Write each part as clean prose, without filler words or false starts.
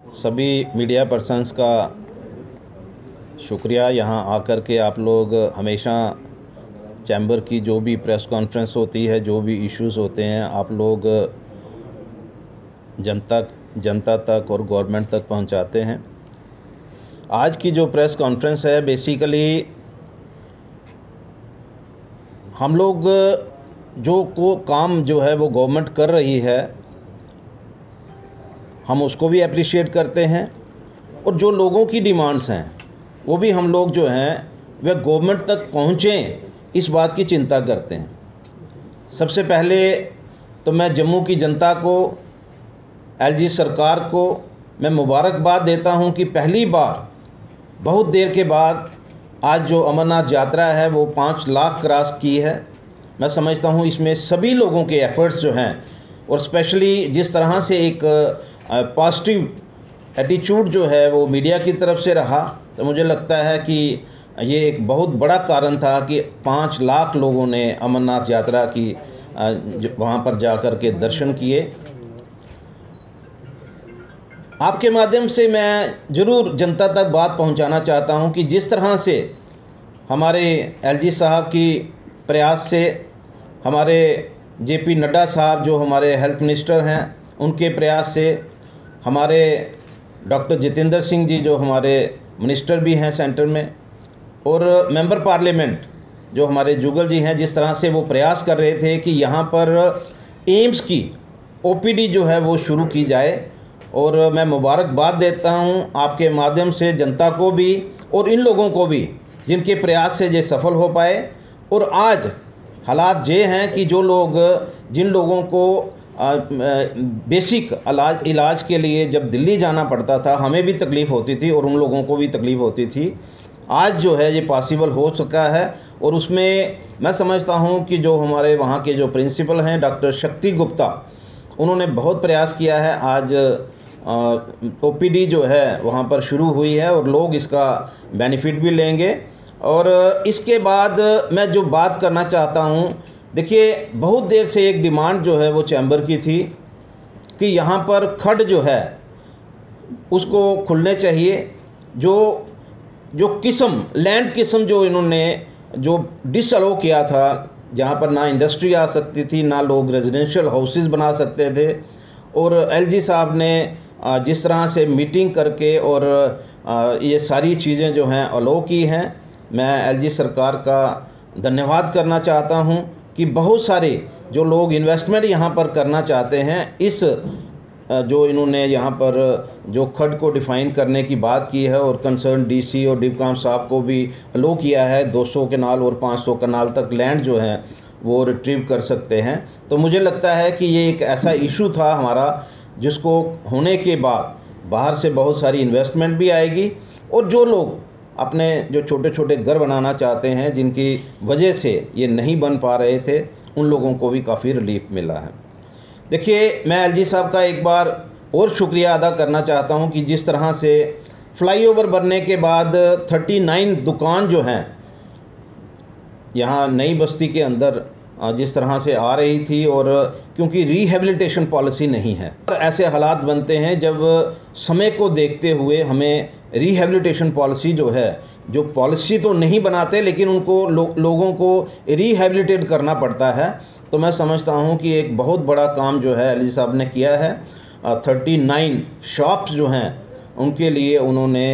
सभी media persons का शुक्रिया। यहाँ आकर के आप लोग हमेशा चैम्बर की जो भी प्रेस कॉन्फ्रेंस होती है, जो भी इश्यूज़ होते हैं, आप लोग जनता तक और गवर्नमेंट तक पहुँचाते हैं। आज की जो प्रेस कॉन्फ्रेंस है, बेसिकली हम लोग जो काम जो है वो गवर्नमेंट कर रही है, हम उसको भी अप्रिशिएट करते हैं, और जो लोगों की डिमांड्स हैं वो भी हम लोग जो हैं वह गवर्नमेंट तक पहुँचें, इस बात की चिंता करते हैं। सबसे पहले तो मैं जम्मू की जनता को, एलजी सरकार को मैं मुबारकबाद देता हूं कि पहली बार बहुत देर के बाद आज जो अमरनाथ यात्रा है वो 5 लाख क्रॉस की है। मैं समझता हूं इसमें सभी लोगों के एफ़र्ट्स जो हैं, और स्पेशली जिस तरह से एक पॉजिटिव एटीट्यूड जो है वो मीडिया की तरफ से रहा, तो मुझे लगता है कि ये एक बहुत बड़ा कारण था कि 5 लाख लोगों ने अमरनाथ यात्रा की वहाँ पर जाकर के दर्शन किए। आपके माध्यम से मैं ज़रूर जनता तक बात पहुँचाना चाहता हूँ कि जिस तरह से हमारे एलजी साहब की प्रयास से, हमारे जेपी नड्डा साहब जो हमारे हेल्थ मिनिस्टर हैं उनके प्रयास से, हमारे डॉक्टर जितेंद्र सिंह जी जो हमारे मिनिस्टर भी हैं सेंटर में, और मेंबर पार्लियामेंट जो हमारे जुगल जी हैं, जिस तरह से वो प्रयास कर रहे थे कि यहाँ पर एम्स की ओपीडी जो है वो शुरू की जाए। और मैं मुबारकबाद देता हूँ आपके माध्यम से जनता को भी और इन लोगों को भी जिनके प्रयास से ये सफल हो पाए। और आज हालात ये हैं कि जिन लोगों को बेसिक इलाज के लिए जब दिल्ली जाना पड़ता था, हमें भी तकलीफ़ होती थी और उन लोगों को भी तकलीफ़ होती थी, आज जो है ये पॉसिबल हो चुका है। और उसमें मैं समझता हूँ कि जो हमारे वहाँ के जो प्रिंसिपल हैं डॉक्टर शक्ति गुप्ता, उन्होंने बहुत प्रयास किया है। आज ओपीडी जो है वहाँ पर शुरू हुई है और लोग इसका बेनिफिट भी लेंगे। और इसके बाद मैं जो बात करना चाहता हूँ, देखिए बहुत देर से एक डिमांड जो है वो चैम्बर की थी कि यहाँ पर खड्ड जो है उसको खुलने चाहिए। जो लैंड किस्म जो इन्होंने जो डिसअलो किया था, जहाँ पर ना इंडस्ट्री आ सकती थी, ना लोग रेजिडेंशियल हाउसेस बना सकते थे, और एलजी साहब ने जिस तरह से मीटिंग करके और ये सारी चीज़ें जो हैं अलो की हैं, मैं एलजी सरकार का धन्यवाद करना चाहता हूं कि बहुत सारे जो लोग इन्वेस्टमेंट यहाँ पर करना चाहते हैं, इस जो इन्होंने यहाँ पर जो खड्ड को डिफ़ाइन करने की बात की है, और कंसर्न डीसी और डिप्कॉम साहब को भी अलो किया है 200 कनाल और 500 कनाल तक लैंड जो है वो रिट्रीव कर सकते हैं। तो मुझे लगता है कि ये एक ऐसा इशू था हमारा जिसको होने के बाद बाहर से बहुत सारी इन्वेस्टमेंट भी आएगी, और जो लोग अपने जो छोटे छोटे घर बनाना चाहते हैं, जिनकी वजह से ये नहीं बन पा रहे थे, उन लोगों को भी काफ़ी रिलीफ मिला है। देखिए, मैं एलजी साहब का एक बार और शुक्रिया अदा करना चाहता हूं कि जिस तरह से फ्लाईओवर बनने के बाद 39 दुकान जो हैं यहाँ नई बस्ती के अंदर जिस तरह से आ रही थी, और क्योंकि रिहेबिलिटेशन पॉलिसी नहीं है, ऐसे हालात बनते हैं जब समय को देखते हुए हमें रिहेबिलिटेशन पॉलिसी जो है, जो पॉलिसी तो नहीं बनाते लेकिन उनको लोगों को रिहेबिलिटेट करना पड़ता है। तो मैं समझता हूँ कि एक बहुत बड़ा काम जो है एलजी साहब ने किया है। 39 शॉप्स जो हैं उनके लिए उन्होंने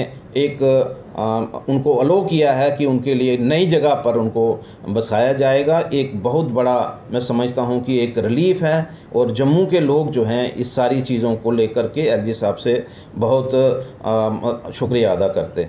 उनको अलो किया है कि उनके लिए नई जगह पर उनको बसाया जाएगा। एक बहुत बड़ा मैं समझता हूं कि एक रिलीफ है, और जम्मू के लोग जो हैं इस सारी चीज़ों को लेकर के एलजी साहब से बहुत शुक्रिया अदा करते हैं।